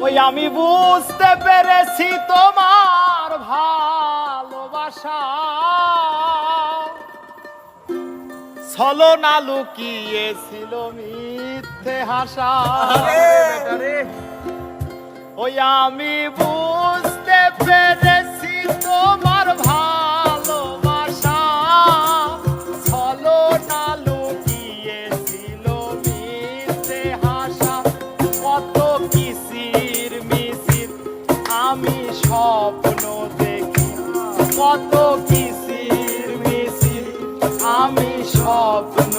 ওই আমি বুঝতে পেরেছি তোমার ভালোবাসা ছলনা লুকিয়েছিল মিথ্যে হাসা। ওই আমি বুঝতে পেরেছি তোমার ভালোবাসা ছলনা লুকিয়েছিল মিথ্যে হাসা। কত কিসির মিছির আমি স্বপ্ন দেখি, কত কিসির মিছির আমি স্বপ্ন